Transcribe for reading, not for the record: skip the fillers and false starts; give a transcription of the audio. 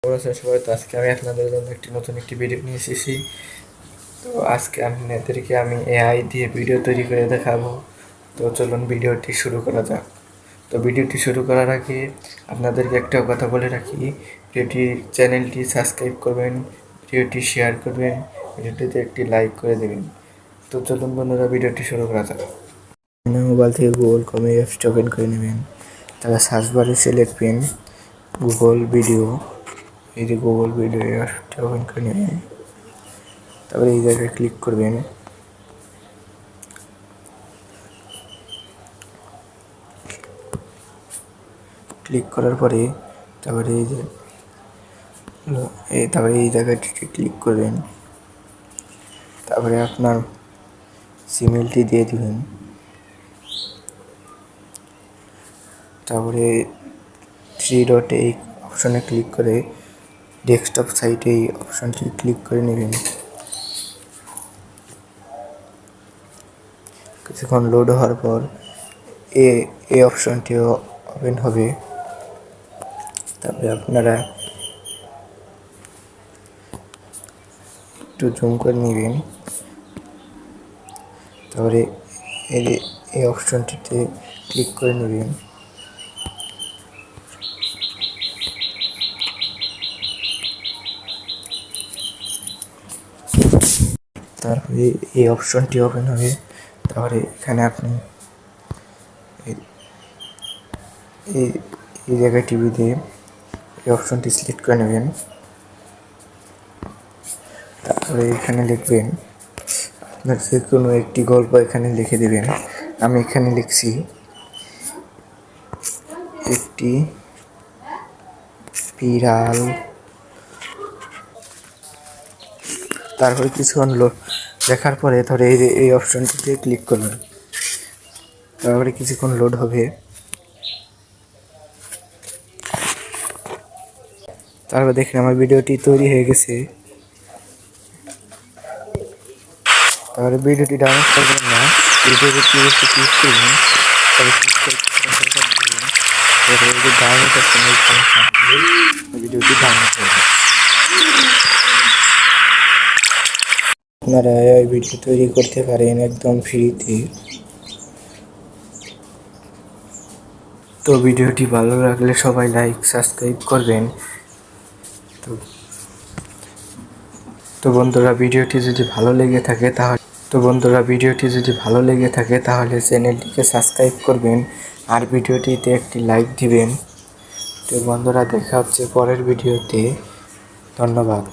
আছেন সবাই। তো আজকে আমি আপনাদের জন্য নতুন একটি ভিডিও নিয়ে এসেছি। তো আজকে আপনাদেরকে আমি এআই দিয়ে ভিডিও তৈরি করে দেখাবো। তো চলুন ভিডিওটি শুরু করা যাক। তো ভিডিওটি শুরু করার আগে আপনাদেরকে একটা কথা বলে রাখি, চ্যানেলটি সাবস্ক্রাইব করবেন, ভিডিওটি শেয়ার করবেন, ভিডিওটিতে একটি লাইক করে দেবেন। তো চলুন বন্ধুরা, ভিডিওটি শুরু করা যাক। মোবাইল থেকে গুগল ক্রোমে অ্যাপসটি ওপেন করে নেবেন। তারপর সার্চ বারে লিখবেন গুগল ভিডিও। এই যে গুগল ভিডিও অ্যাপসটি ওপেন করে নেবেন। তারপরে এই জায়গায় ক্লিক করবেন। ক্লিক করার পরে তারপরে এই জায়গাটিতে ক্লিক করবেন। তারপরে আপনার জিমেলটি দিয়ে দিবেন। তারপরে থ্রি ডট এই অপশনে ক্লিক করে ডেস্কটপ সাইটে এই অপশনটি ক্লিক করে নেবেন। কিছুক্ষণ লোড হওয়ার পর এই অপশনটিও ওপেন হবে। তারপরে আপনারা একটু জুম করে নেবেন। তারপরে এই অপশনটিতে ক্লিক করে নেবেন। তারপরে এই অপশনটি ওপেন হবে। তারপরে এখানে আপনি এই জায়গায় টিভিতে এই অপশনটি সিলেক্ট করে নেবেন। তারপরে এখানে লিখবেন আপনার যে কোনো একটি গল্প এখানে লিখে দেবেন। আমি এখানে লিখছি একটি বিড়াল। তারপরে কিছুক্ষণ দেখার পরে ধরে এই অপশনটিতে ক্লিক করবেন। তারপরে কিছুক্ষণ লোড হবে। তারপর দেখেন আমার ভিডিওটি তৈরি হয়ে গেছে। তারপরে ভিডিওটি ডাউনলোড করবেন না, ভিডিওটি ক্লিক করবেন। তারপরে ডাউনলোড অপশন ভিডিওটি ডাউনলোড করবেন। আপনারা এই ভিডিও তৈরি করতে পারেন একদম ফ্রিতে। তো ভিডিওটি ভালো লাগলে সবাই লাইক সাবস্ক্রাইব করবেন। তো বন্ধুরা, ভিডিওটি যদি ভালো লেগে থাকে তাহলে চ্যানেলটিকে সাবস্ক্রাইব করবেন আর ভিডিওটিতে একটি লাইক দিবেন। তো বন্ধুরা, দেখা হচ্ছে পরের ভিডিওতে। ধন্যবাদ।